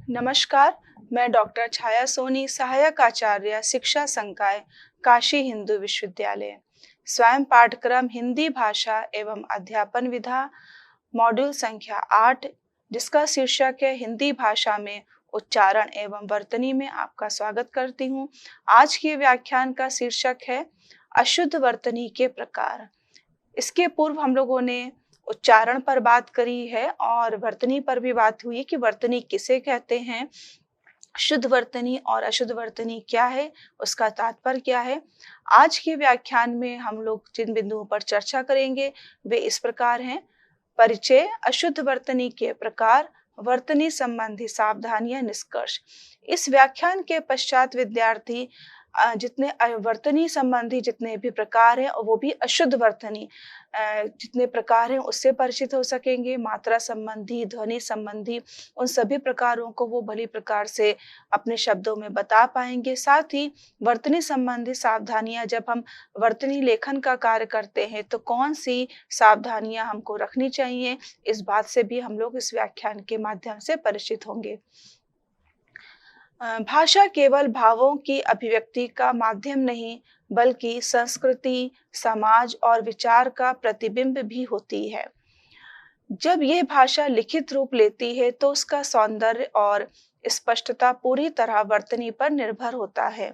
नमस्कार, मैं डॉक्टर छाया सोनी, सहायक आचार्य, शिक्षा संकाय, काशी हिंदू विश्वविद्यालय। स्वयं पाठ्यक्रम हिंदी भाषा एवं अध्यापन विधा, मॉड्यूल संख्या 8, जिसका शीर्षक है हिंदी भाषा में उच्चारण एवं वर्तनी में आपका स्वागत करती हूँ। आज के व्याख्यान का शीर्षक है अशुद्ध वर्तनी के प्रकार। इसके पूर्व हम लोगों ने उच्चारण पर बात करी है और वर्तनी पर भी बात हुई कि वर्तनी किसे कहते हैं, शुद्ध वर्तनी और अशुद्ध वर्तनी क्या है, उसका तात्पर्य क्या है। आज के व्याख्यान में हम लोग जिन बिंदुओं पर चर्चा करेंगे वे इस प्रकार हैं। परिचय, अशुद्ध वर्तनी के प्रकार, वर्तनी संबंधी सावधानियां, निष्कर्ष। इस व्याख्यान के पश्चात विद्यार्थी जितने वर्तनी संबंधी जितने भी प्रकार हैं और वो भी अशुद्ध वर्तनी जितने प्रकार हैं उससे परिचित हो सकेंगे। मात्रा संबंधी, ध्वनि संबंधी, उन सभी प्रकारों को वो भली प्रकार से अपने शब्दों में बता पाएंगे। साथ ही वर्तनी संबंधी सावधानियां, जब हम वर्तनी लेखन का कार्य करते हैं तो कौन सी सावधानियां हमको रखनी चाहिए, इस बात से भी हम लोग इस व्याख्यान के माध्यम से परिचित होंगे। भाषा केवल भावों की अभिव्यक्ति का माध्यम नहीं, बल्कि संस्कृति, समाज और विचार का प्रतिबिंब भी होती है। जब यह भाषा लिखित रूप लेती है तो उसका सौंदर्य और स्पष्टता पूरी तरह वर्तनी पर निर्भर होता है।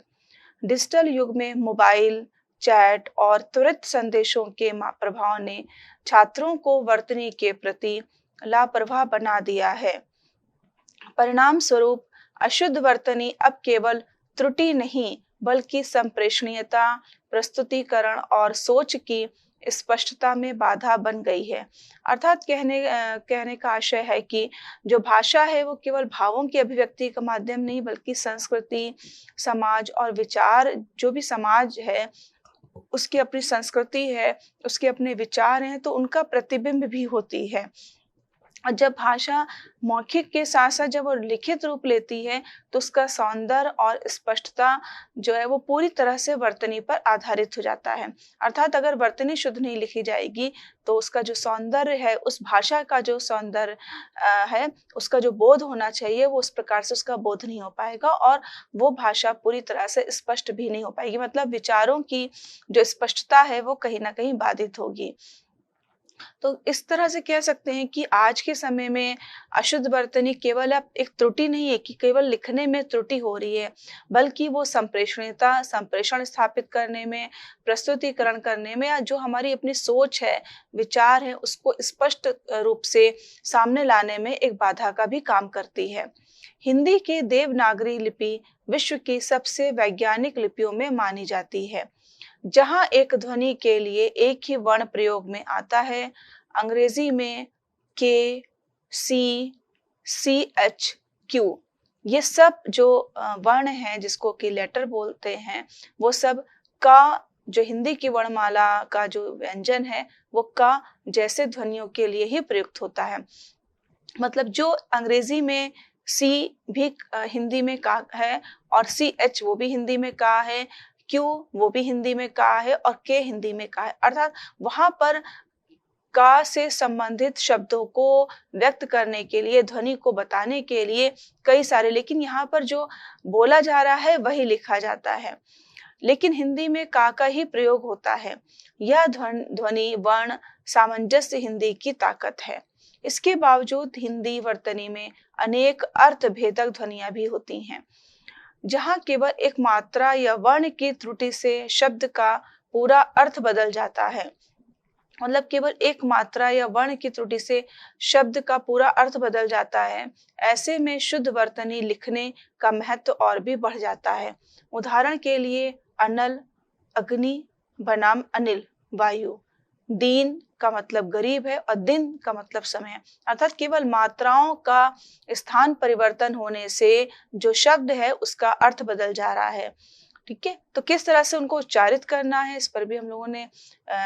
डिजिटल युग में मोबाइल, चैट और त्वरित संदेशों के प्रभाव ने छात्रों को वर्तनी के प्रति लापरवाह बना दिया है। परिणाम स्वरूप अशुद्ध वर्तनी अब केवल त्रुटि नहीं, बल्कि संप्रेषणीयता, प्रस्तुतिकरण और सोच की स्पष्टता में बाधा बन गई है। अर्थात कहने का आशय है कि जो भाषा है वो केवल भावों की अभिव्यक्ति का माध्यम नहीं, बल्कि संस्कृति, समाज और विचार, जो भी समाज है उसकी अपनी संस्कृति है, उसके अपने विचार हैं, तो उनका प्रतिबिंब भी होती है। और जब भाषा मौखिक के साथ साथ जब वो लिखित रूप लेती है तो उसका सौंदर्य और स्पष्टता जो है वो पूरी तरह से वर्तनी पर आधारित हो जाता है। अर्थात अगर वर्तनी शुद्ध नहीं लिखी जाएगी तो उसका जो सौंदर्य है, उस भाषा का जो सौंदर्य है, उसका जो बोध होना चाहिए वो उस प्रकार से उसका बोध नहीं हो पाएगा और वो भाषा पूरी तरह से स्पष्ट भी नहीं हो पाएगी। मतलब विचारों की जो स्पष्टता है वो कहीं ना कहीं बाधित होगी। तो इस तरह से कह सकते हैं कि आज के समय में अशुद्ध वर्तनी केवल अब एक त्रुटि नहीं है कि केवल लिखने में त्रुटि हो रही है, बल्कि वो संप्रेषणीयता, संप्रेषण स्थापित करने में, प्रस्तुतिकरण करने में, या जो हमारी अपनी सोच है, विचार है, उसको स्पष्ट रूप से सामने लाने में एक बाधा का भी काम करती है। हिंदी की देवनागरी लिपि विश्व की सबसे वैज्ञानिक लिपियों में मानी जाती है, जहां एक ध्वनि के लिए एक ही वर्ण प्रयोग में आता है। अंग्रेजी में के, सी, सी एच, क्यू, ये सब जो वर्ण हैं जिसको कि लेटर बोलते हैं, वो सब का, जो हिंदी की वर्णमाला का जो व्यंजन है वो का जैसे ध्वनियों के लिए ही प्रयुक्त होता है। मतलब जो अंग्रेजी में सी भी हिंदी में का है और सी एच वो भी हिंदी में का है, क्यू वो भी हिंदी में का है और के हिंदी में का है। अर्थात वहां पर का से संबंधित शब्दों को व्यक्त करने के लिए, ध्वनि को बताने के लिए कई सारे, लेकिन यहाँ पर जो बोला जा रहा है वही लिखा जाता है। लेकिन हिंदी में का ही प्रयोग होता है। यह ध्वनि वर्ण सामंजस्य हिंदी की ताकत है। इसके बावजूद हिंदी वर्तनी में अनेक अर्थभेदक ध्वनियां भी होती हैं, जहां केवल एक मात्रा या वर्ण की त्रुटि से शब्द का पूरा अर्थ बदल जाता है। मतलब केवल एक मात्रा या वर्ण की त्रुटि से शब्द का पूरा अर्थ बदल जाता है। ऐसे में शुद्ध वर्तनी लिखने का महत्व और भी बढ़ जाता है। उदाहरण के लिए अनल, अग्नि बनाम अनिल, वायु। दीन का मतलब गरीब है और दिन का मतलब समय है। अर्थात केवल मात्राओं का स्थान परिवर्तन होने से जो शब्द है उसका अर्थ बदल जा रहा है। ठीक है, तो किस तरह से उनको उच्चारित करना है, इस पर भी हम लोगों ने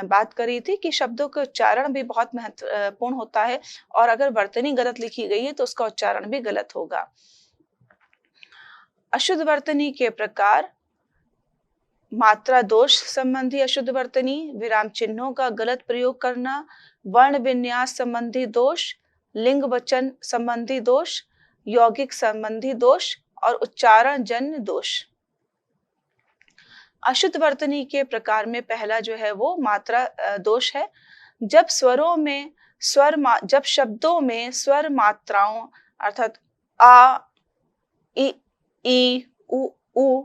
बात करी थी कि शब्दों के उच्चारण भी बहुत महत्वपूर्ण होता है और अगर वर्तनी गलत लिखी गई है तो उसका उच्चारण भी गलत होगा। अशुद्ध वर्तनी के प्रकार: मात्रा दोष संबंधी अशुद्ध वर्तनी, विराम चिन्हों का गलत प्रयोग करना, वर्ण विन्यास संबंधी दोष, लिंग वचन संबंधी दोष, यौगिक संबंधी दोष और उच्चारण जन्य दोष। अशुद्ध वर्तनी के प्रकार में पहला जो है वो मात्रा दोष है। जब जब शब्दों में स्वर मात्राओं अर्थात आ, इ, ई, उ,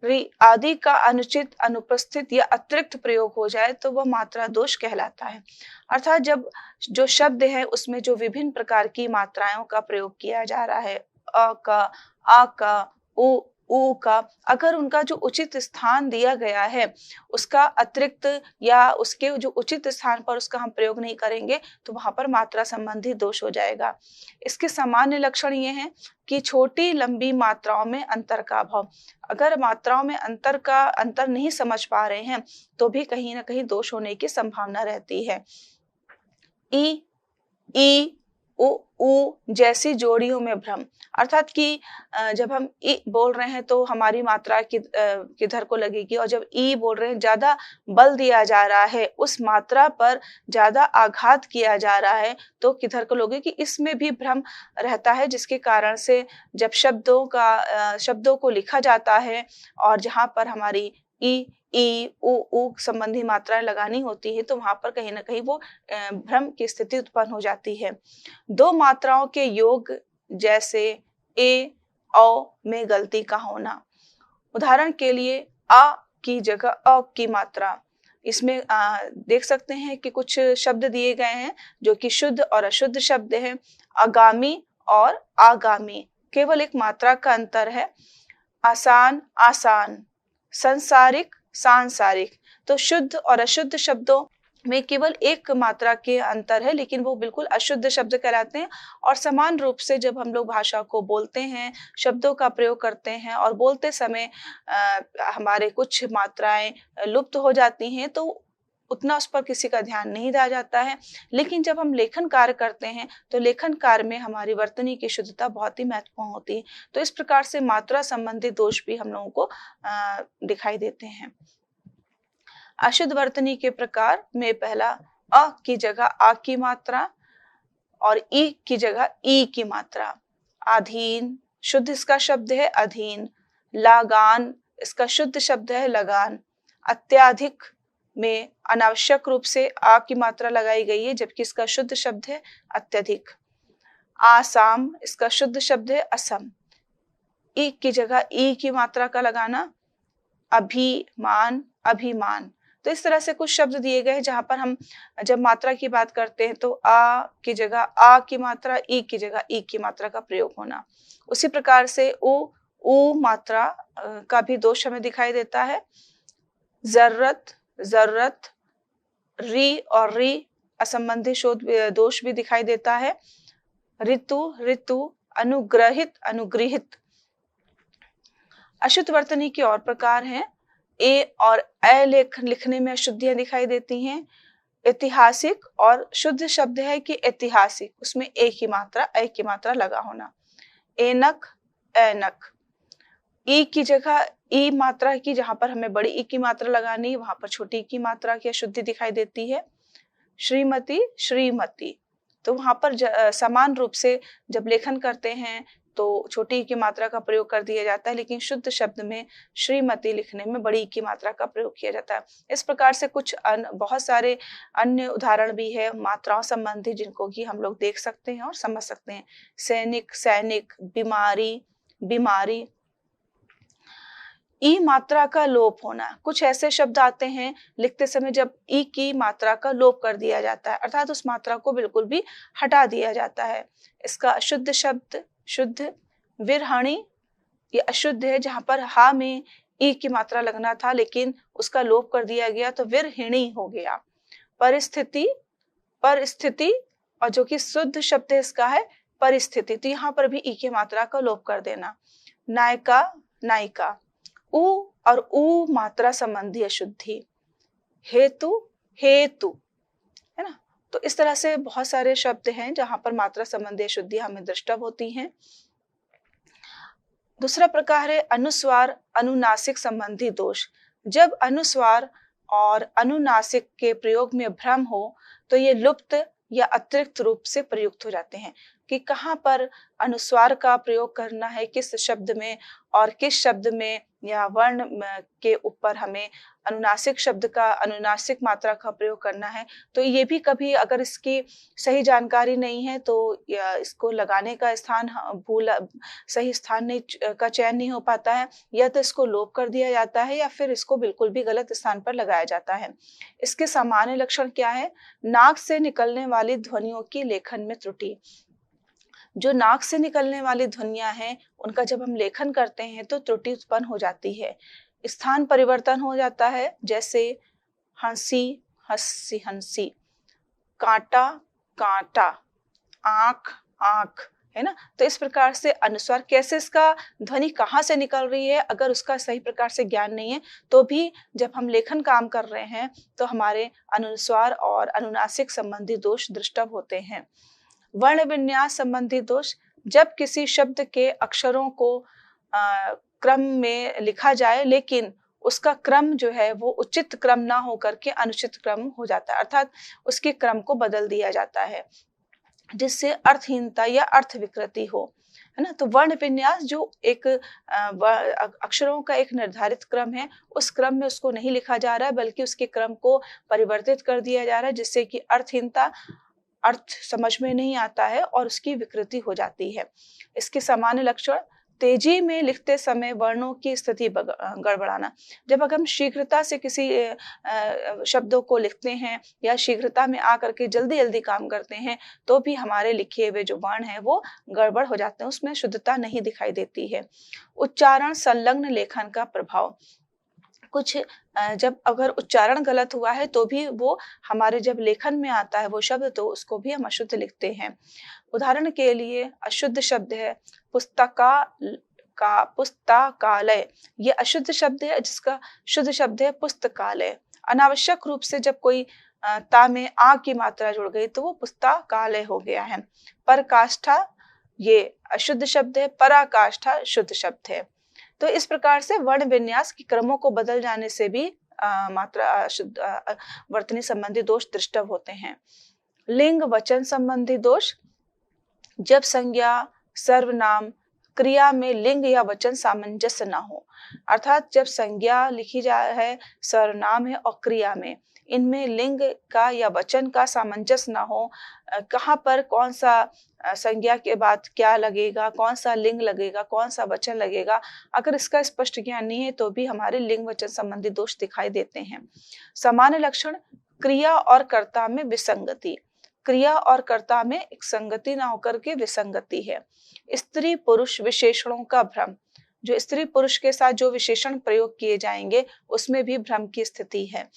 री आदि का अनुचित, अनुपस्थित या अतिरिक्त प्रयोग हो जाए तो वह मात्रा दोष कहलाता है। अर्थात जब जो शब्द है उसमें जो विभिन्न प्रकार की मात्राओं का प्रयोग किया जा रहा है, अ का, आ का, उ का, अगर उनका जो उचित स्थान दिया गया है उसका अतिरिक्त या उसके जो उचित स्थान पर उसका हम प्रयोग नहीं करेंगे तो वहां पर मात्रा संबंधी दोष हो जाएगा। इसके सामान्य लक्षण ये हैं कि छोटी लंबी मात्राओं में अंतर का अभाव। अगर मात्राओं में अंतर नहीं समझ पा रहे हैं तो भी कहीं ना कहीं दोष होने की संभावना रहती है। ई, उ जैसी जोड़ियों में भ्रम, अर्थात कि जब हम ई बोल रहे हैं तो हमारी मात्रा किधर को लगेगी, और जब ई बोल रहे हैं ज्यादा बल दिया जा रहा है, उस मात्रा पर ज्यादा आघात किया जा रहा है तो किधर को लगेगी, इसमें भी भ्रम रहता है। जिसके कारण से जब शब्दों को लिखा जाता है और जहां पर हमारी ई उ संबंधी मात्राएं लगानी होती है तो वहां पर कहीं ना कहीं वो भ्रम की स्थिति उत्पन्न हो जाती है। दो मात्राओं के योग जैसे ए औ में गलती का होना, उदाहरण के लिए आ की जगह अ की मात्रा, इसमें देख सकते हैं कि कुछ शब्द दिए गए हैं जो कि शुद्ध और अशुद्ध शब्द हैं। आगामी और आगामी केवल एक मात्रा का अंतर है। आसान, आसान, संसारिक, सांसारिक, तो शुद्ध और अशुद्ध शब्दों में केवल एक मात्रा के अंतर है, लेकिन वो बिल्कुल अशुद्ध शब्द कहलाते हैं। और समान रूप से जब हम लोग भाषा को बोलते हैं, शब्दों का प्रयोग करते हैं और बोलते समय हमारे कुछ मात्राएं लुप्त हो जाती हैं तो उतना उस पर किसी का ध्यान नहीं दिया जाता है। लेकिन जब हम लेखन कार्य करते हैं तो लेखन कार्य में हमारी वर्तनी की शुद्धता बहुत ही महत्वपूर्ण होती है। तो इस प्रकार से मात्रा संबंधी दोष भी हम लोगों को दिखाई देते हैं। अशुद्ध वर्तनी के प्रकार में पहला अ की जगह आ की मात्रा और ई की जगह ई की मात्रा। अधीन, शुद्ध इसका शब्द है अधीन। लागान, इसका शुद्ध शब्द है लगान। अत्याधिक में अनावश्यक रूप से आ की मात्रा लगाई गई है जबकि इसका शुद्ध शब्द है अत्यधिक। आसाम, इसका शुद्ध शब्द है असम। ई की जगह ई की मात्रा का लगाना। अभिमान, अभिमान। तो इस तरह से कुछ शब्द दिए गए जहां पर हम जब मात्रा की बात करते हैं तो आ की जगह आ की मात्रा, ई की जगह ई की मात्रा का प्रयोग होना। उसी प्रकार से उ मात्रा का भी दोष हमें दिखाई देता है। जरूरत, जरूरत, री और री असंबंधी दोष भी दिखाई देता है। ऋतु, ऋतु, अनुग्रहित, अनुग्रहित। अशुद्ध वर्तनी के और प्रकार हैं। ए और ए लिखने में अशुद्धियां दिखाई देती हैं। ऐतिहासिक, और शुद्ध शब्द है कि ऐतिहासिक, उसमें ए की मात्रा लगा होना। एनक, एनक। ई की जगह ई मात्रा की, जहां पर हमें बड़ी ई की मात्रा लगानी है वहां पर छोटी ई की मात्रा की अशुद्धि दिखाई देती है। श्रीमती, श्रीमती, तो वहां पर समान रूप से जब लेखन करते हैं तो छोटी ई की मात्रा का प्रयोग कर दिया जाता है, लेकिन शुद्ध शब्द में श्रीमती लिखने में बड़ी ई की मात्रा का प्रयोग किया जाता है। इस प्रकार से कुछ बहुत सारे अन्य उदाहरण भी है मात्राओं संबंधी जिनको कि हम लोग देख सकते हैं और समझ सकते हैं। सैनिक, सैनिक। बीमारी, बीमारी। ई मात्रा का लोप होना, कुछ ऐसे शब्द आते हैं लिखते समय जब ई की मात्रा का लोप कर दिया जाता है, अर्थात उस मात्रा को बिल्कुल भी हटा दिया जाता है। इसका अशुद्ध शब्द शुद्ध। विरहणी, ये अशुद्ध है जहां पर हा में ई की मात्रा लगना था लेकिन उसका लोप कर दिया गया तो विरहिणी हो गया। परिस्थिति, परिस्थिति, और जो कि शुद्ध शब्द है इसका है परिस्थिति, तो यहाँ पर भी ई की मात्रा का लोप कर देना। नायिका, नायिका। उ और उ मात्रा संबंधी अशुद्धि। हेतु, हेतु, है ना। तो इस तरह से बहुत सारे शब्द हैं जहां पर मात्रा संबंधी अशुद्धि हमें दृष्टव्य होती हैं। दूसरा प्रकार है अनुस्वार, अनुनासिक संबंधी दोष। जब अनुस्वार और अनुनासिक के प्रयोग में भ्रम हो तो ये लुप्त या अतिरिक्त रूप से प्रयुक्त हो जाते हैं। कि कहाँ पर अनुस्वार का प्रयोग करना है, किस शब्द में और किस शब्द में या वर्ण के ऊपर हमें अनुनासिक शब्द का अनुनासिक मात्रा का प्रयोग करना है। तो ये भी कभी अगर इसकी सही जानकारी नहीं है तो या इसको लगाने का स्थान सही स्थान नहीं का चयन नहीं हो पाता है, या तो इसको लोप कर दिया जाता है या फिर इसको बिल्कुल भी गलत स्थान पर लगाया जाता है। इसके सामान्य लक्षण क्या है? नाक से निकलने वाली ध्वनियों की लेखन में त्रुटि। जो नाक से निकलने वाली ध्वनियां हैं, उनका जब हम लेखन करते हैं तो त्रुटि उत्पन्न हो जाती है। स्थान परिवर्तन हो जाता है, जैसे हंसी, हंसी, हंसी, कांटा, कांटा, आंख, आंख, है ना? तो इस प्रकार से अनुस्वार कैसे, इसका ध्वनि कहाँ से निकल रही है, अगर उसका सही प्रकार से ज्ञान नहीं है, तो भी जब हम लेखन काम कर रहे हैं तो हमारे अनुस्वार और अनुनासिक संबंधी दोष दृष्टव्य होते हैं। वर्ण विन्यास संबंधी दोष, जब किसी शब्द के अक्षरों को क्रम में लिखा जाए लेकिन उसका क्रम जो है वो उचित क्रम ना हो करके अनुचित क्रम हो जाता है, अर्थात उसके क्रम को बदल दिया जाता है, जिससे अर्थहीनता या अर्थ विकृति हो, है ना? तो वर्ण विन्यास जो एक अक्षरों का एक निर्धारित क्रम है, उस क्रम में उसको नहीं लिखा जा रहा है बल्कि उसके क्रम को परिवर्तित कर दिया जा रहा है, जिससे कि अर्थहीनता, अर्थ समझ में नहीं आता है और उसकी विकृति हो जाती है। इसके सामान्य लक्षण, तेजी में लिखते समय वर्णों की स्थिति गड़बड़ाना। जब अगर हम शीघ्रता से किसी शब्दों को लिखते हैं या शीघ्रता में आकर के जल्दी जल्दी काम करते हैं, तो भी हमारे लिखे हुए जो वर्ण है वो गड़बड़ हो जाते हैं, उसमें शुद्धता नहीं दिखाई देती है। उच्चारण संलग्न लेखन का प्रभाव, कुछ जब अगर उच्चारण गलत हुआ है तो भी वो हमारे जब लेखन में आता है वो शब्द, तो उसको भी हम अशुद्ध लिखते हैं। उदाहरण के लिए अशुद्ध शब्द है पुस्तकालय, ये अशुद्ध शब्द है, जिसका शुद्ध शब्द है पुस्तकालय। अनावश्यक रूप से जब कोई ता में आ की मात्रा जुड़ गई तो वो पुस्तकालय हो गया है। परकाष्ठा, ये अशुद्ध शब्द है, पराकाष्ठा शुद्ध शब्द है। तो इस प्रकार से वर्ण विन्यास के क्रमों को बदल जाने से भी मात्रा शुद्ध वर्तनी संबंधी दोष दृष्टव्य होते हैं। लिंग वचन संबंधी दोष, जब संज्ञा, सर्वनाम, क्रिया में लिंग या वचन सामंजस्य ना हो, अर्थात जब संज्ञा लिखी जा है, सर्वनाम है और क्रिया में इनमें लिंग का या वचन का सामंजस्य ना हो, कहाँ पर कौन सा संज्ञा के बाद क्या लगेगा, कौन सा लिंग लगेगा, कौन सा वचन लगेगा, अगर इसका स्पष्ट ज्ञान नहीं है तो भी हमारे लिंग वचन संबंधी दोष दिखाई देते हैं। सामान्य लक्षण, क्रिया और कर्ता में विसंगति, क्रिया और कर्ता में एक संगति ना होकर के विसंगति है। स्त्री पुरुष विशेषणों का भ्रम, जो स्त्री पुरुष के साथ जो विशेषण प्रयोग किए जाएंगे उसमें भी भ्रम की स्थिति है।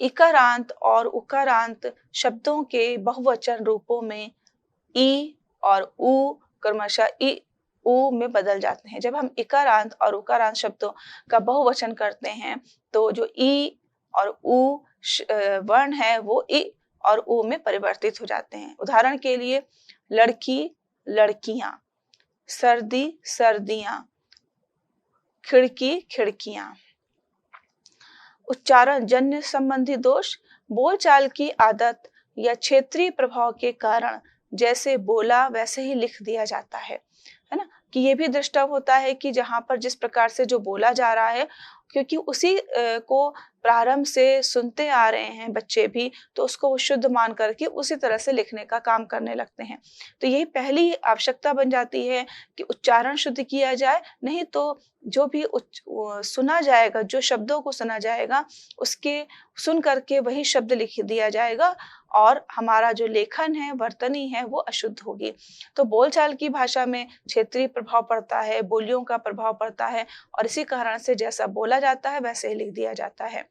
इकारांत और उकारांत शब्दों के बहुवचन रूपों में ई और उ क्रमशः इ उ में बदल जाते हैं। जब हम इकारांत और उकारांत शब्दों का बहुवचन करते हैं तो जो ई और उ वर्ण है वो इ और उ में परिवर्तित हो जाते हैं। उदाहरण के लिए लड़की, लड़कियां, सर्दी, सर्दियां, खिड़की, खिड़कियां। उच्चारण जन्य संबंधी दोष, बोलचाल की आदत या क्षेत्रीय प्रभाव के कारण जैसे बोला वैसे ही लिख दिया जाता है ना? कि ये भी दृष्टव्य होता है कि जहां पर जिस प्रकार से जो बोला जा रहा है, क्योंकि उसी को प्रारंभ से सुनते आ रहे हैं बच्चे भी, तो उसको वो शुद्ध मान करके उसी तरह से लिखने का काम करने लगते हैं। तो यही पहली आवश्यकता बन जाती है कि उच्चारण शुद्ध किया जाए, नहीं तो जो भी सुना जाएगा, जो शब्दों को सुना जाएगा उसके सुन करके वही शब्द लिख दिया जाएगा और हमारा जो लेखन है, वर्तनी है, वो अशुद्ध होगी। तो बोलचाल की भाषा में क्षेत्रीय प्रभाव पड़ता है, बोलियों का प्रभाव पड़ता है और इसी कारण से जैसा बोला जाता है वैसे ही लिख दिया जाता है।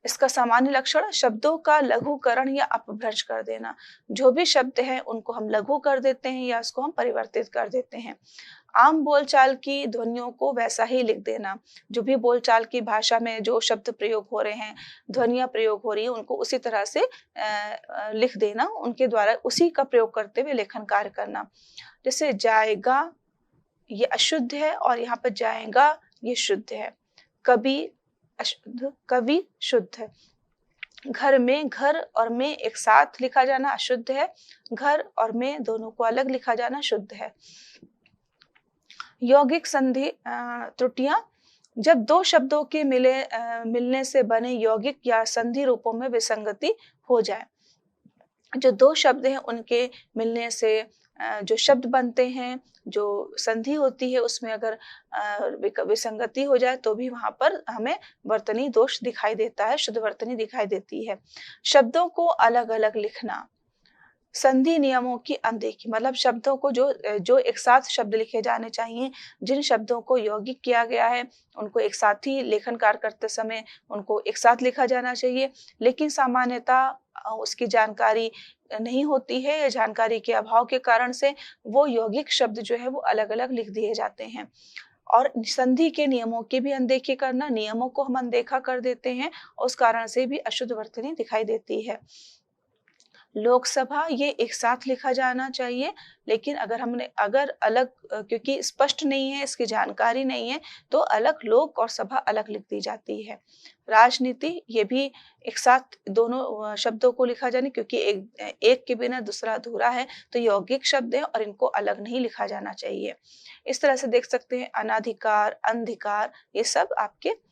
इसका सामान्य लक्षण, शब्दों का लघुकरण या अपभ्रंश कर देना। जो भी शब्द हैं उनको हम लघु कर देते हैं या उसको हम परिवर्तित कर देते हैं। आम बोलचाल की ध्वनियों को वैसा ही लिख देना। जो भी बोलचाल की भाषा में जो शब्द प्रयोग हो रहे हैं, ध्वनियां प्रयोग हो रही हैं, उनको उसी तरह से लिख देना, उनके द्वारा उसी का प्रयोग करते हुए लेखन कार्य करना। जैसे जाएगा, ये अशुद्ध है और यहाँ पर जाएगा ये शुद्ध है। कभी अशुद्ध, कवि शुद्ध है। घर में, घर और में एक साथ लिखा जाना अशुद्ध है। घर और में दोनों को अलग लिखा जाना शुद्ध है। यौगिक संधि त्रुटियां, जब दो शब्दों के मिलने से बने यौगिक या संधि रूपों में विसंगति हो जाए। जो दो शब्द हैं उनके मिलने से जो शब्द बनते हैं, जो संधि होती है उसमें अगर विसंगति हो जाए तो भी वहां पर हमें वर्तनी दोष दिखाई देता है, शुद्ध वर्तनी दिखाई देती है। शब्दों को अलग अलग लिखना, संधि नियमों की अनदेखी, मतलब शब्दों को जो एक साथ शब्द लिखे जाने चाहिए, जिन शब्दों को यौगिक किया गया है उनको एक साथ ही लेखन कार्य करते समय उनको एक साथ लिखा जाना चाहिए, लेकिन सामान्यतः उसकी जानकारी नहीं होती है या जानकारी के अभाव के कारण से वो यौगिक शब्द जो है वो अलग अलग लिख दिए जाते हैं। और संधि के नियमों की भी अनदेखी करना, नियमों को हम अनदेखा कर देते हैं, उस कारण से भी अशुद्ध वर्तनी दिखाई देती है। लोकसभा ये एक साथ लिखा जाना चाहिए, लेकिन अगर अलग क्योंकि स्पष्ट नहीं है, इसकी जानकारी नहीं है, तो अलग लोक और सभा अलग लिख दी जाती है। राजनीति ये भी एक साथ दोनों शब्दों को लिखा जाने, क्योंकि एक के बिना दूसरा अधूरा है, तो यौगिक शब्द है और इनको अलग नहीं लिखा जाना चाहिए। इस तरह से देख सकते हैं अनाधिकार, अंधिकार ये सब आपके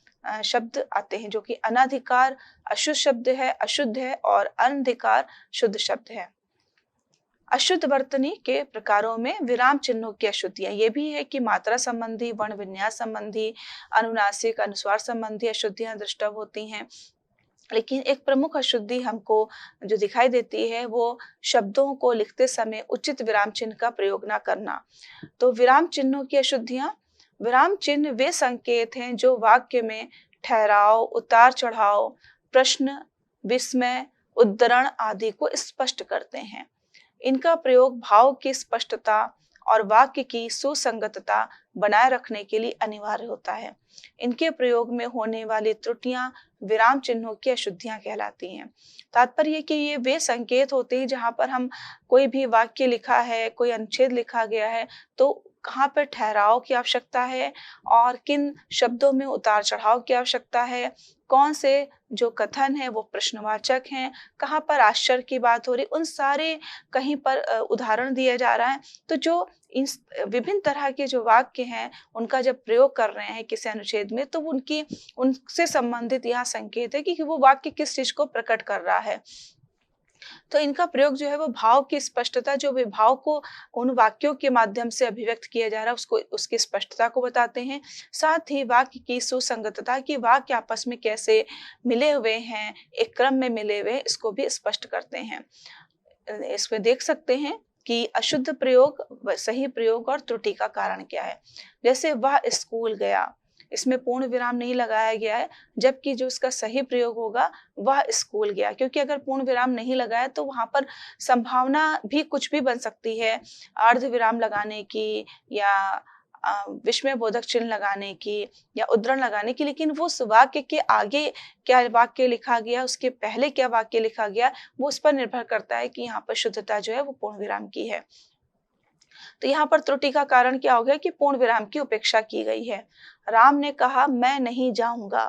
शब्द आते हैं, जो कि अनाधिकार अशुद्ध शब्द है, अशुद्ध है, और अनधिकार शुद्ध शब्द है। अशुद्ध वर्तनी के प्रकारों में विराम चिन्हों की अशुद्धियां ये भी है कि मात्रा संबंधी, वर्ण विन्यास संबंधी, अनुनासिक, अनुस्वार संबंधी अशुद्धियां दृष्टव्य होती हैं। लेकिन एक प्रमुख अशुद्धि हमको जो दिखाई देती है वो शब्दों को लिखते समय उचित विराम चिन्ह का प्रयोग न करना। तो विराम चिन्हों की अशुद्धियां, विराम चिन्ह वे संकेत हैं जो वाक्य में ठहराव, उतार चढ़ाव, प्रश्न, विस्मय, उद्धरण आदि को स्पष्ट करते हैं। इनका प्रयोग भाव की स्पष्टता और वाक्य की सुसंगतता बनाए रखने के लिए अनिवार्य होता है। इनके प्रयोग में होने वाली त्रुटियां विराम चिन्हों की अशुद्धियां कहलाती हैं। तात्पर्य कि ये वे संकेत होते हैं जहां पर हम कोई भी वाक्य लिखा है, कोई अनुच्छेद लिखा गया है, तो कहाँ पर ठहराव की आवश्यकता है और किन शब्दों में उतार चढ़ाव की आवश्यकता है, कौन से जो कथन है वो प्रश्नवाचक हैं, कहाँ पर आश्चर्य की बात हो रही, उन सारे कहीं पर उदाहरण दिया जा रहा है। तो जो इन विभिन्न तरह के जो वाक्य हैं उनका जब प्रयोग कर रहे हैं किसी अनुच्छेद में, तो उनसे संबंधित यहाँ संकेत है कि वो वाक्य किस चीज को प्रकट कर रहा है। तो इनका प्रयोग जो है वो भाव की स्पष्टता, जो विभाव को उन वाक्यों के माध्यम से अभिव्यक्त किया जा रहा है उसको, उसकी स्पष्टता को बताते हैं। साथ ही वाक्य की सुसंगतता, कि वाक्य आपस में कैसे मिले हुए हैं, एक क्रम में मिले हुए, इसको भी स्पष्ट करते हैं। इसमें देख सकते हैं कि अशुद्ध प्रयोग, सही प्रयोग और त्रुटि का कारण क्या है। जैसे वह स्कूल गया, इसमें पूर्ण विराम नहीं लगाया गया है, जबकि जो इसका सही प्रयोग होगा वह स्कूल गया, क्योंकि अगर पूर्ण विराम नहीं लगाया तो वहां पर संभावना भी कुछ भी बन सकती है, अर्ध विराम लगाने की या विस्मय बोधक चिन्ह लगाने की या उद्धरण लगाने की, लेकिन वो उस वाक्य के आगे क्या वाक्य लिखा गया, उसके पहले क्या वाक्य लिखा गया, वो उस पर निर्भर करता है कि यहाँ पर शुद्धता जो है वो पूर्ण विराम की है। तो यहाँ पर त्रुटि का कारण क्या हो गया कि पूर्ण विराम की उपेक्षा की गई है। राम ने कहा मैं नहीं जाऊंगा,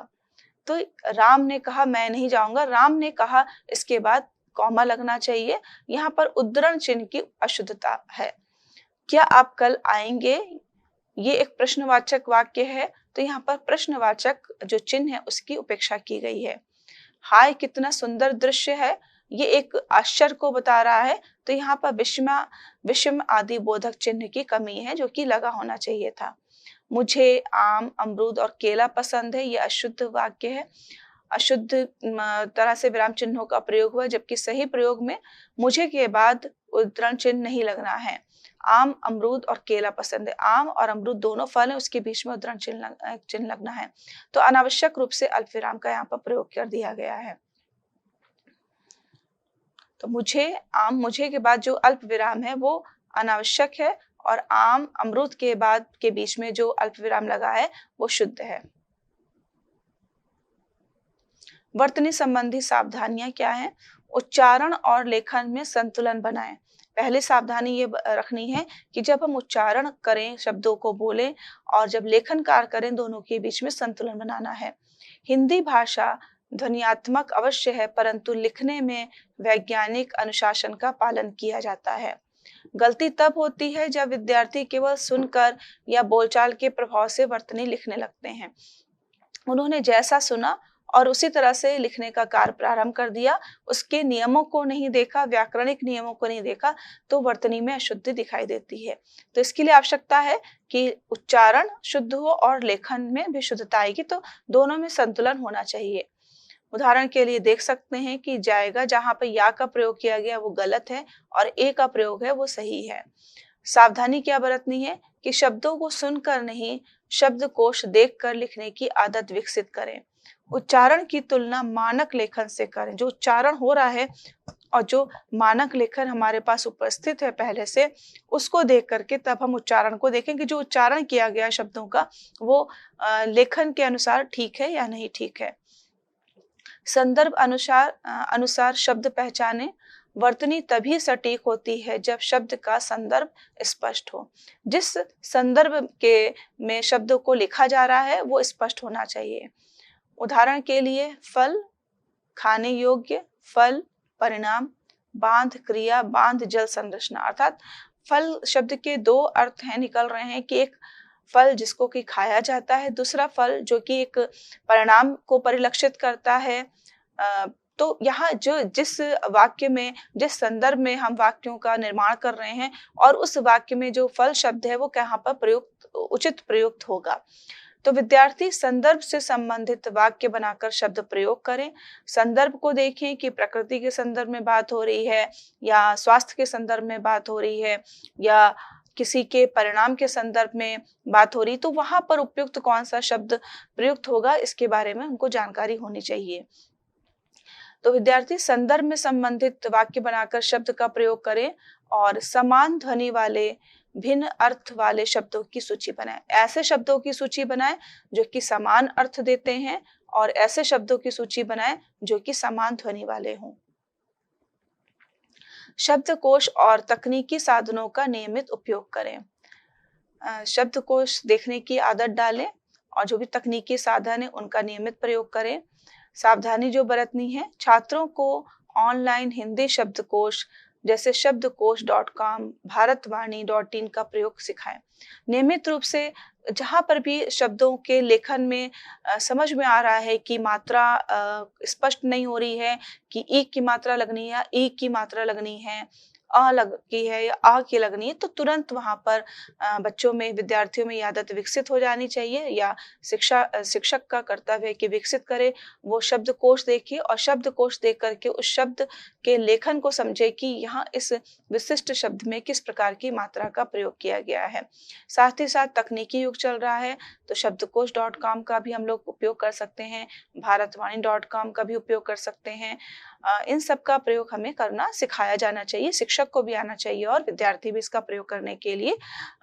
तो राम ने कहा मैं नहीं जाऊंगा, राम ने कहा, इसके बाद कॉमा लगना चाहिए। यहाँ पर उद्धरण चिन्ह की अशुद्धता है। क्या आप कल आएंगे, ये एक प्रश्नवाचक वाक्य है, तो यहाँ पर प्रश्नवाचक जो चिन्ह है उसकी उपेक्षा की गई है। हाय कितना सुंदर दृश्य है, ये एक आश्चर्य को बता रहा है, तो यहाँ पर विषम आदि बोधक चिन्ह की कमी है जो कि लगा होना चाहिए था। मुझे आम, अमरूद और केला पसंद है, ये अशुद्ध वाक्य है। अशुद्ध तरह से विराम चिन्हों का प्रयोग हुआ, जबकि सही प्रयोग में मुझे के बाद उद्धरण चिन्ह नहीं लगना है। आम, अमरूद और केला पसंद है, आम और अमरूद दोनों फल हैं, उसके बीच में उद्धरण चिन्ह लगना है, तो अनावश्यक रूप से अल्प विराम का यहाँ पर प्रयोग कर दिया गया है। तो मुझे, आम, मुझे के बाद जो अल्प विराम है वो अनावश्यक है, और आम, अमरूद के बाद के बीच में जो अल्प विराम लगा है वो शुद्ध है। वर्तनी संबंधी सावधानियां क्या हैं? उच्चारण और लेखन में संतुलन बनाएं। पहली सावधानी ये रखनी है कि जब हम उच्चारण करें, शब्दों को बोलें, और जब लेखन कार्य करें, दोनों के बीच में संतुलन बनाना है। हिंदी भाषा ध्वन्यात्मक अवश्य है, परंतु लिखने में वैज्ञानिक अनुशासन का पालन किया जाता है। गलती तब होती है जब विद्यार्थी केवल सुनकर या बोलचाल के प्रभाव से वर्तनी लिखने लगते हैं। उन्होंने जैसा सुना और उसी तरह से लिखने का कार्य प्रारंभ कर दिया, उसके नियमों को नहीं देखा, व्याकरणिक नियमों को नहीं देखा, तो वर्तनी में अशुद्धि दिखाई देती है। तो इसके लिए आवश्यकता है कि उच्चारण शुद्ध हो और लेखन में भी शुद्धता आएगी, तो दोनों में संतुलन होना चाहिए। उदाहरण के लिए देख सकते हैं कि जाएगा जहां पर या का प्रयोग किया गया वो गलत है और ए का प्रयोग है वो सही है। सावधानी क्या बरतनी है कि शब्दों को सुनकर नहीं, शब्दकोश देखकर लिखने की आदत विकसित करें। उच्चारण की तुलना मानक लेखन से करें। जो उच्चारण हो रहा है और जो मानक लेखन हमारे पास उपस्थित है पहले से, उसको देख करके तब हम उच्चारण को देखें कि जो उच्चारण किया गया शब्दों का वो लेखन के अनुसार ठीक है या नहीं ठीक है। संदर्भ अनुसार शब्द पहचाने। वर्तनी तभी सटीक होती है जब शब्द का संदर्भ स्पष्ट हो। जिस संदर्भ के में शब्दों को लिखा जा रहा है वो स्पष्ट होना चाहिए। उदाहरण के लिए फल खाने योग्य, फल परिणाम, बांध क्रिया, बांध जल संरचना। अर्थात फल शब्द के दो अर्थ हैं निकल रहे हैं कि एक फल जिसको कि खाया जाता है, दूसरा फल जो कि एक परिणाम को परिलक्षित करता है। तो यहाँ जो जिस वाक्य में, जिस संदर्भ में हम वाक्यों का निर्माण कर रहे हैं और उस वाक्य में जो फल शब्द है वो कहाँ पर प्रयुक्त, उचित प्रयुक्त होगा। तो विद्यार्थी संदर्भ से संबंधित वाक्य बनाकर शब्द प्रयोग करें। संदर्भ को देखें कि प्रकृति के संदर्भ में बात हो रही है या स्वास्थ्य के संदर्भ में बात हो रही है या किसी के परिणाम के संदर्भ में बात हो रही, तो वहां पर उपयुक्त कौन सा शब्द प्रयुक्त होगा इसके बारे में उनको जानकारी होनी चाहिए। तो विद्यार्थी संदर्भ में संबंधित वाक्य बनाकर शब्द का प्रयोग करें और समान ध्वनि वाले भिन्न अर्थ वाले शब्दों की सूची बनाएं। ऐसे शब्दों की सूची बनाएं जो कि समान अर्थ देते हैं और ऐसे शब्दों की सूची बनाएं जो कि समान ध्वनि वाले हों। शब्दकोश और तकनीकी साधनों का नियमित उपयोग करें। शब्दकोश देखने की आदत डालें और जो भी तकनीकी साधन है उनका नियमित प्रयोग करें। सावधानी जो बरतनी है, छात्रों को ऑनलाइन हिंदी शब्दकोश जैसे शब्दकोश.com, भारतवाणी.in का प्रयोग सिखाएं। नियमित रूप से जहां पर भी शब्दों के लेखन में समझ में आ रहा है कि मात्रा स्पष्ट नहीं हो रही है, कि ई की मात्रा लगनी है या ई की मात्रा लगनी है, अ लगी है या आ की लगनी है, तो तुरंत वहां पर बच्चों में, विद्यार्थियों में आदत विकसित हो जानी चाहिए या शिक्षक का कर्तव्य है कि विकसित करे। वो शब्दकोश देखे और शब्दकोश देख करके उस शब्द के लेखन को समझे कि यहाँ इस विशिष्ट शब्द में किस प्रकार की मात्रा का प्रयोग किया गया है। साथ ही साथ तकनीकी युग चल रहा है तो शब्दकोश.com का भी हम लोग उपयोग कर सकते हैं, भारतवाणी.com का भी उपयोग कर सकते हैं। इन सब का प्रयोग हमें करना सिखाया जाना चाहिए, शिक्षक को भी आना चाहिए और विद्यार्थी भी इसका प्रयोग करने के लिए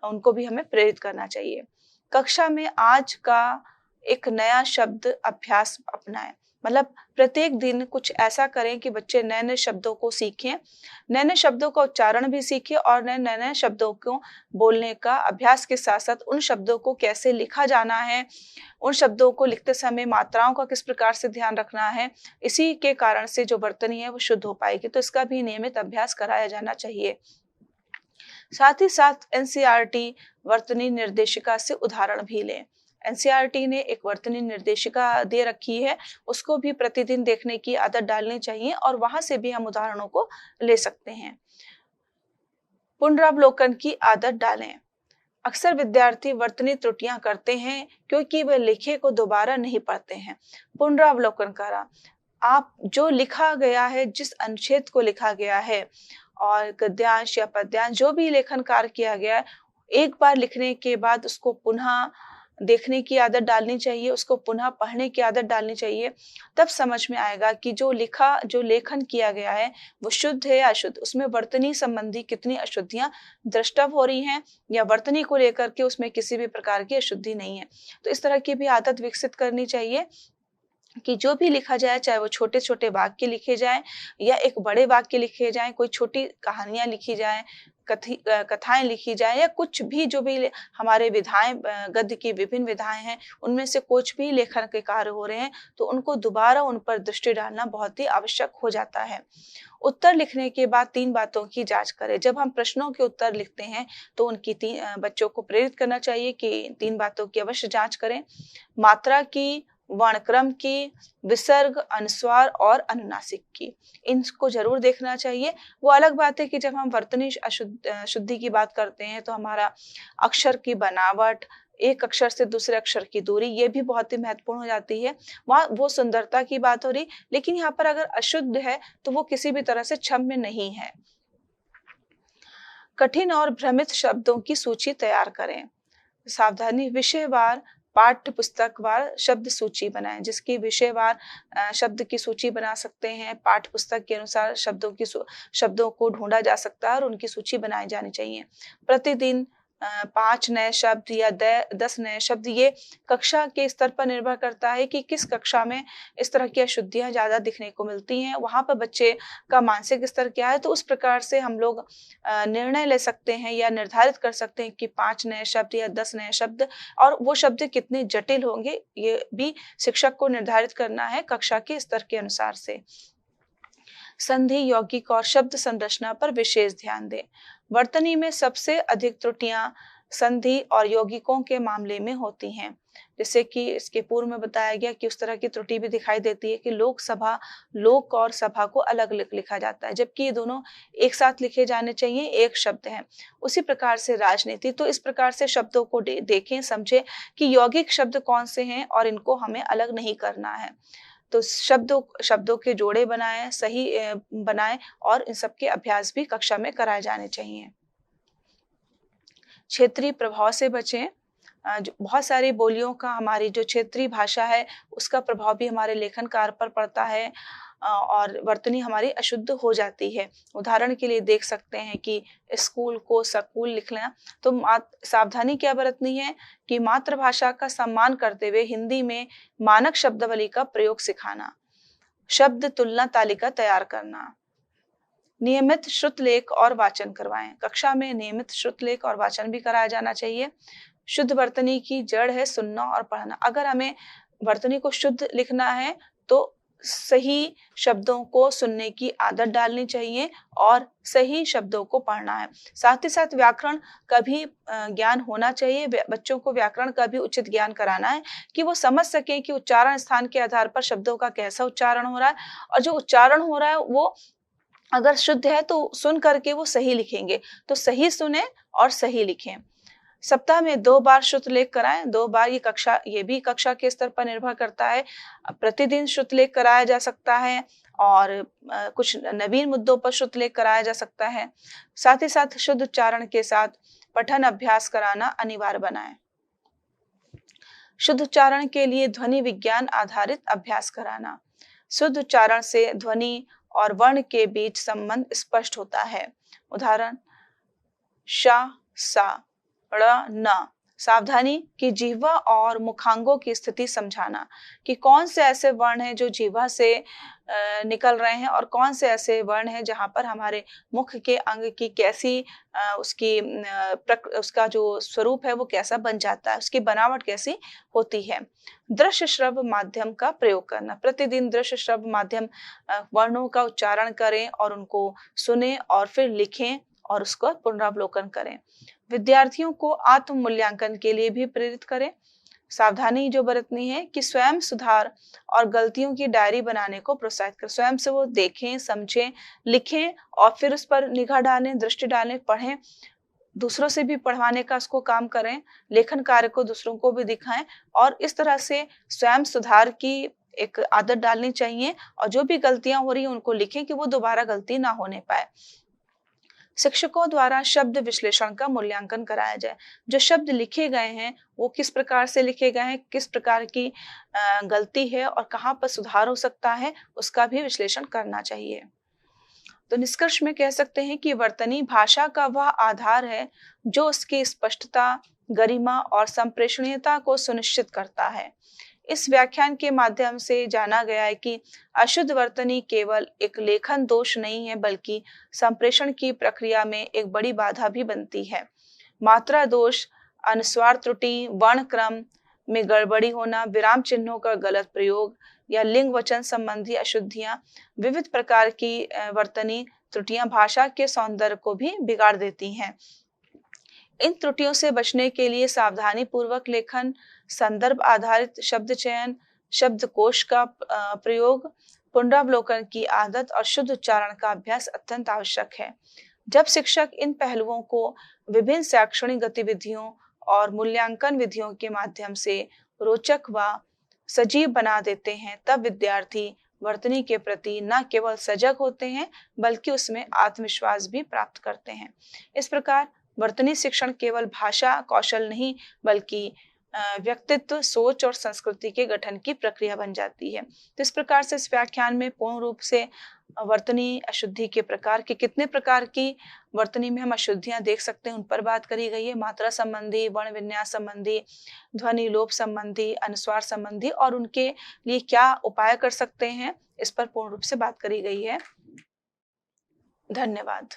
उनको भी हमें प्रेरित करना चाहिए। कक्षा में आज का एक नया शब्द अभ्यास अपनाएं। मतलब प्रत्येक दिन कुछ ऐसा करें कि बच्चे नए नए शब्दों को सीखें, नए नए शब्दों का उच्चारण भी सीखें और नए नए शब्दों को बोलने का अभ्यास के साथ साथ उन शब्दों को कैसे लिखा जाना है, उन शब्दों को लिखते समय मात्राओं का किस प्रकार से ध्यान रखना है, इसी के कारण से जो वर्तनी है वो शुद्ध हो पाएगी। तो इसका भी नियमित अभ्यास कराया जाना चाहिए। साथ ही साथ एनसीईआरटी वर्तनी निर्देशिका से उदाहरण भी लें। एनसीईआरटी ने एक वर्तनी निर्देशिका दे रखी है, उसको भी प्रतिदिन देखने की आदत डालनी चाहिए और वहां से भी हम उदाहरणों को ले सकते हैं। पुनरावलोकन की आदत डालें। अक्सर विद्यार्थी वर्तनी त्रुटियां करते हैं क्योंकि वे लिखे को दोबारा नहीं पढ़ते हैं। पुनरावलोकन करा, आप जो लिखा गया है, जिस अनुच्छेद को लिखा गया है और गद्यांश या पद्यांश जो भी लेखन कार्य किया गया है, एक बार लिखने के बाद उसको पुनः देखने की आदत डालनी चाहिए, उसको पुनः पढ़ने की आदत डालनी चाहिए। तब समझ में आएगा कि जो लेखन किया गया है वो शुद्ध है या अशुद्ध, उसमें वर्तनी संबंधी कितनी अशुद्धियां दृष्टव हो रही हैं या वर्तनी को लेकर के उसमें किसी भी प्रकार की अशुद्धि नहीं है। तो इस तरह की भी आदत विकसित करनी चाहिए। कि जो भी लिखा जाए, चाहे वो छोटे-छोटे वाक्य लिखे जाएँ या एक बड़े वाक्य लिखे जाएँ, कोई छोटी कहानियाँ लिखी जाएँ, कथाएँ लिखी जाएँ या कुछ भी जो भी हमारे विधाएँ गद्य की विभिन्न विधाएँ हैं, उनमें से कुछ भी लेखन के कार्य हो रहे हैं, तो उनको दोबारा उन पर दृष्टि डालना बहुत ही आवश्यक हो जाता है। उत्तर लिखने के बाद 3 बातों की जाँच करें। जब हम प्रश्नों के उत्तर लिखते हैं, तो उनकी बच्चों को प्रेरित करना चाहिए कि 3 बातों की अवश्य जाँच करें। मात्रा की, वर्णक्रम की, विसर्ग, अनुस्वार और अनुनासिक की। इनको ज़रूर देखना चाहिए। वो अलग बात है कि जब हम वर्तनी शुद्धि की बात करते हैं, तो हमारा अक्षर की बनावट, एक अक्षर से दूसरे अक्षर की दूरी, ये भी बहुत ही महत्वपूर्ण हो जाती है। वहाँ वो सुंदरता की बात हो रही, लेकिन यहाँ पर अगर अशुद्ध है, तो वो किसी भी तरह से क्षम्य नहीं है। कठिन और भ्रमित शब्दों की सूची तैयार करें। सावधानी, विषयवार, पाठ्य पुस्तकवार शब्द सूची बनाएं, जिसकी विषयवार शब्द की सूची बना सकते हैं। पाठ्य पुस्तक के अनुसार शब्दों को ढूंढा जा सकता है और उनकी सूची बनाई जानी चाहिए। प्रतिदिन 5 नए शब्द या 10 नए शब्द, ये कक्षा के स्तर पर निर्भर करता है कि किस कक्षा में इस तरह की अशुद्धियाँ ज़्यादा दिखने को मिलती हैं, वहाँ पर बच्चे का मानसिक स्तर क्या है, तो उस प्रकार से हम लोग निर्णय ले सकते हैं या निर्धारित कर सकते हैं कि 5 नए शब्द या 10 नए शब्द, और वो शब्द कितने जटिल होंगे, ये भी शिक्षक को निर्धारित करना है कक्षा के स्तर के अनुसार से। संधि, यौगिक और शब्द संरचना पर विशेष ध्यान दें। वर्तनी में सबसे अधिक त्रुटियां संधि और यौगिकों के मामले में होती हैं। जैसे कि इसके पूर्व में बताया गया कि उस तरह की त्रुटि भी दिखाई देती है कि लोक और सभा को अलग अलग लिखा जाता है, जबकि ये दोनों एक साथ लिखे जाने चाहिए, एक शब्द है। उसी प्रकार से राजनीति, तो इस प्रकार से शब्दों को देखें, समझें कि यौगिक शब्द कौन से हैं और इनको हमें अलग नहीं करना है। तो शब्दों के जोड़े बनाएं, सही बनाएं, और इन सब के अभ्यास भी कक्षा में कराए जाने चाहिए। क्षेत्रीय प्रभाव से बचें। जो बहुत सारी बोलियों का, हमारी जो क्षेत्रीय भाषा है, उसका प्रभाव भी हमारे लेखन कार्य पर पड़ता है और वर्तनी हमारी अशुद्ध हो जाती है। उदाहरण के लिए देख सकते हैं कि स्कूल को सकूल लिखना, तो सावधानी क्या बरतनी है कि मातृभाषा का सम्मान करते हुए हिंदी में मानक शब्दावली का प्रयोग सिखाना, शब्द तुलना तालिका तैयार करना, नियमित श्रुतलेख और वाचन करवाएं। कक्षा में नियमित श्रुतलेख और वाचन भी कराया जाना चाहिए। शुद्ध वर्तनी की जड़ है सुनना और पढ़ना। अगर हमें वर्तनी को शुद्ध लिखना है, तो सही शब्दों को सुनने की आदत डालनी चाहिए और सही शब्दों को पढ़ना है। साथ ही साथ व्याकरण का भी ज्ञान होना चाहिए। बच्चों को व्याकरण का भी उचित ज्ञान कराना है कि वो समझ सकें कि उच्चारण स्थान के आधार पर शब्दों का कैसा उच्चारण हो रहा है, और जो उच्चारण हो रहा है वो अगर शुद्ध है तो सुन करके वो सही लिखेंगे। तो सही सुने और सही लिखें। सप्ताह में 2 बार श्रुतलेख कराएं, 2 बार। ये भी कक्षा के स्तर पर निर्भर करता है। प्रतिदिन श्रुतलेख कराया जा सकता है और कुछ नवीन मुद्दों पर श्रुतलेख कराया जा सकता है। साथ ही साथ शुद्ध उच्चारण के साथ पठन अभ्यास कराना अनिवार्य बनाएं। शुद्ध उच्चारण के लिए ध्वनि विज्ञान आधारित अभ्यास कराना। शुद्ध उच्चारण से ध्वनि और वर्ण के बीच संबंध स्पष्ट होता है। उदाहरण, श, सा, ड़, न। सावधानी कि जिह्वा और मुखांगों की स्थिति समझाना कि कौन से ऐसे वर्ण हैं जो जिह्वा से निकल रहे हैं और कौन से ऐसे वर्ण हैं जहां पर हमारे मुख के अंग की कैसी उसका जो स्वरूप है वो कैसा बन जाता है, उसकी बनावट कैसी होती है। दृश्य श्रव्य माध्यम का प्रयोग करना। प्रतिदिन दृश्य श्रव्य माध्यम वर्णों का उच्चारण करें और उनको सुने और फिर लिखें और उसका पुनरावलोकन करें। विद्यार्थियों को आत्म मूल्यांकन के लिए भी प्रेरित करें। सावधानी जो बरतनी है कि स्वयं सुधार और गलतियों की डायरी बनाने को प्रोत्साहित करें। स्वयं से वो देखें, समझें, लिखें और फिर उस पर निगाह डालें, दृष्टि डालें, पढ़ें। दूसरों से भी पढ़वाने का उसको काम करें, लेखन कार्य को दूसरों को भी दिखाएं और इस तरह से स्वयं सुधार की एक आदत डालनी चाहिए और जो भी गलतियां हो रही हैं उनको लिखें कि वो दोबारा गलती ना होने पाए। शिक्षकों द्वारा शब्द विश्लेषण का मूल्यांकन कराया जाए। जो शब्द लिखे गए हैं वो किस प्रकार से लिखे गए हैं, किस प्रकार की गलती है और कहाँ पर सुधार हो सकता है, उसका भी विश्लेषण करना चाहिए। तो निष्कर्ष में कह सकते हैं कि वर्तनी भाषा का वह आधार है जो उसकी स्पष्टता, गरिमा और संप्रेषणीयता को सुनिश्चित करता है। इस व्याख्यान के माध्यम से जाना गया है कि अशुद्ध वर्तनी केवल एक लेखन दोष नहीं है, बल्कि संप्रेषण की प्रक्रिया में एक बड़ी बाधा भी बनती है। मात्रा दोष, अनुस्वार त्रुटि, वर्ण क्रम में गड़बड़ी होना, विराम चिन्हों का गलत प्रयोग या लिंग वचन संबंधी अशुद्धियां, विविध प्रकार की वर्तनी त्रुटियां भाषा के सौंदर्य को भी बिगाड़ देती हैं। इन त्रुटियों से बचने के लिए सावधानी पूर्वक लेखन, संदर्भ आधारित शब्द चयन, शब्दकोश का प्रयोग, पुनरावलोकन की आदत और शुद्ध उच्चारण का अभ्यास अत्यंत आवश्यक है। जब शिक्षक इन पहलुओं को विभिन्न शैक्षणिक गतिविधियों और मूल्यांकन विधियों के माध्यम से रोचक व सजीव बना देते हैं, तब विद्यार्थी वर्तनी के प्रति न केवल सजग होते हैं, बल्कि उसमें आत्मविश्वास भी प्राप्त करते हैं। इस प्रकार वर्तनी शिक्षण केवल भाषा कौशल नहीं, बल्कि व्यक्तित्व, सोच और संस्कृति के गठन की प्रक्रिया बन जाती है। तो इस प्रकार से इस व्याख्यान में पूर्ण रूप से वर्तनी अशुद्धि के प्रकार के कितने प्रकार की वर्तनी में हम अशुद्धियां देख सकते हैं, उन पर बात करी गई है। मात्रा संबंधी, वर्ण विन्यास संबंधी, ध्वनि लोप संबंधी, अनुस्वार संबंधी और उनके लिए क्या उपाय कर सकते हैं, इस पर पूर्ण रूप से बात करी गई है। धन्यवाद।